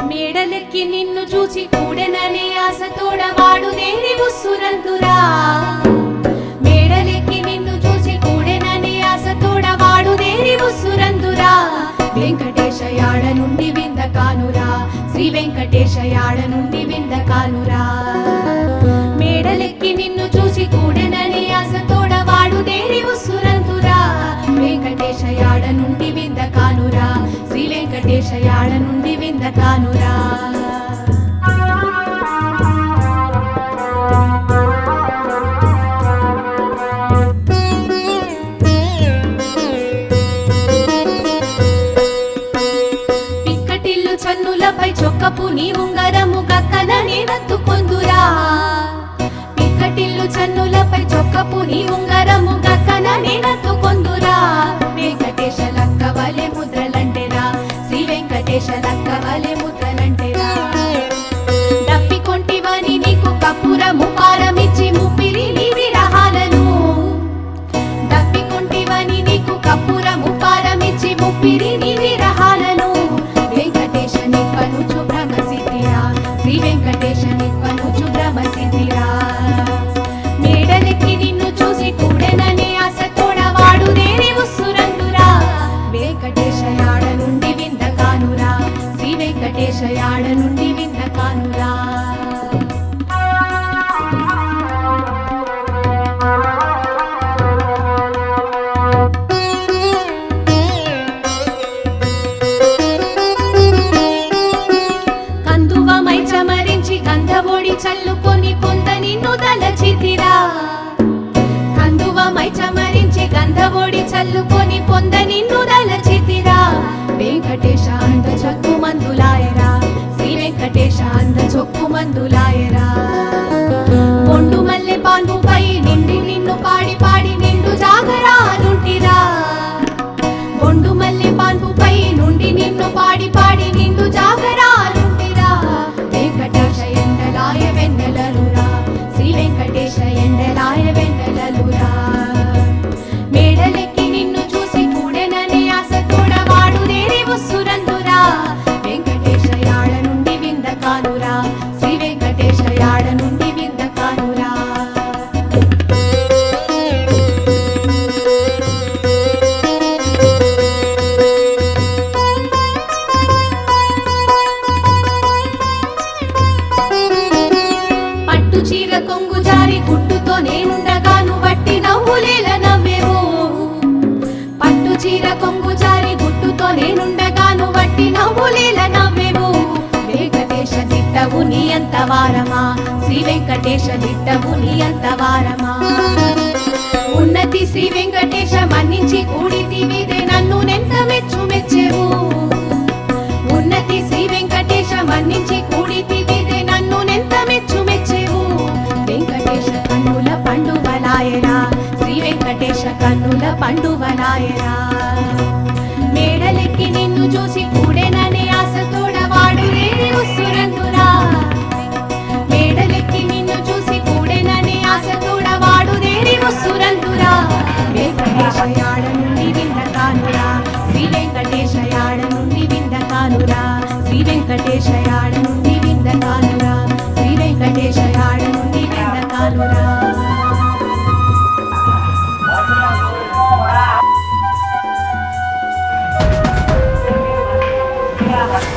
మేడలెక్కి నిన్ను చూసి కూడెననే ఆశతోడ వాడు దేని ఉస్సురందురా మేడలెక్కి నిన్ను చూసి కూడెననే ఆశతోడ వాడు దేని ఉస్సురందురా వెంకటేశ యాడ నుండి విందకానురా శ్రీ వెంకటేశ యాడ నుండి విందకానురా మేడలెక్కి నిన్ను చూసి కూడెననే ఆశతోడ వాడు దేని ఉస్సురందురా వెంకటేశ యాడ నుండి విందకానురా శ్రీ వెంకటేశ యాడ నుండి విందకానురా పిక్కటిల్లు చన్నులపై చొక్కపు నీ ఉంగరము గక్కన నేనత్తుకొందురా పిక్కటిల్లు చన్నులపై చొక్కపు నీ ఉంగరము గక్కన నేనత్తుకొందురా వెంకటేశ లక్క వలె ముద్రలంటెరా శ్రీ వెంకటేశ లక్క వలె ముద్రలంటెరా దప్పికొంటివని నీకు కపురము పారమిచ్చి ముప్పిరి నీ విరహాలను దప్పికొంటివని నీకు కపురము పారమిచ్చి ముప్పిరి నీ విరహాలను వెంకటేశ నిప్పనుచు బ్రహ్మసిద్ధిరా శ్రీ వెంకటేశ నిప్పనుచు బ్రహ్మసిద్ధిరా మేడలెక్కి నిన్ను చూసి కూడెననే ఆశతోడ వాడు దేని ఉస్సురందురా వెంకటేశ యాడ నుండి విందకానురా శ్రీ వెంకటేశ యాడ నుండి విందకానురా కందువమై చమరించి గంధవొడి చల్లుకొని కొంత నిన్ను దలచితిరా కందువమై చమరించి గంధవొడి చల్లుకొని పొంద నిన్ను దలచితిరా వెంకటేశ అంద చక్కు మందులాయరా శ్రీ వెంకటేశ అంద చొక్కు మందులాయరా పొండు మల్లె పాన్పుపై నిండి నిన్ను పాడి పాడి నిండు జాగరానుంటిరా పొండు మల్లె పాన్పుపై నుండి నిన్ను పాడి పాడి నిండు జాగరానుంటిరా వెంకటేశ ఎండలాయ వెన్నెలలురా శ్రీ వెంకటేశ ఎండలాయ వెన్నెలలురా మేడలెక్కి నిన్ను చూసి కూడెననే ఆశతోడ వాడు దేని ఉస్సురందురా వెంకటేశ యాడ నుండి విందకానురా శ్రీ వెంకటేశ యాడ నుండి విందకానురా పట్టు చీర కొంగు జారి గుట్టుతో నేనుండగాను వట్టి నవ్వులేల నవ్వేవు పట్టు చీర కొంగు జారి గుట్టుతో నేనుండగాను వట్టి నవ్వులేల నవ్వేవు వెంకటేశ దిట్టవు నీ అంత వారమా శ్రీ వెంకటేశ దిట్టవు నీ అంత వారమా ఉన్నతి శ్రీ వెంకటేశ మన్నించి కూడితివిదే నన్ను నెంత మెచ్చు మెచ్చెవు ఉన్నతి శ్రీ వెంకటేశ మన్నించి కూడితివిదే నన్ను నెంత మెచ్చు మెచ్చెవు వెంకటేశ కన్నుల పండువలాయరా శ్రీ వెంకటేశ కన్నుల పండువలాయరా మేడలెక్కి నిన్ను చూసి కూడెననే ఆశతోడ వాడు దేని ఉస్సురందురా మేడలెక్కి నిన్ను చూసి కూడెననే ఆశతోడ వాడు దేని ఉస్సురందురా వెంకటేశ యాడ నుండి విందకానురా శ్రీ వెంకటేశ యాడ నుండి విందకానురా శ్రీ వెంకటేశ యాడ నుండి విందకానురా శ్రీ వెంకటేశ యాడ నుండి విందకానురా Yeah.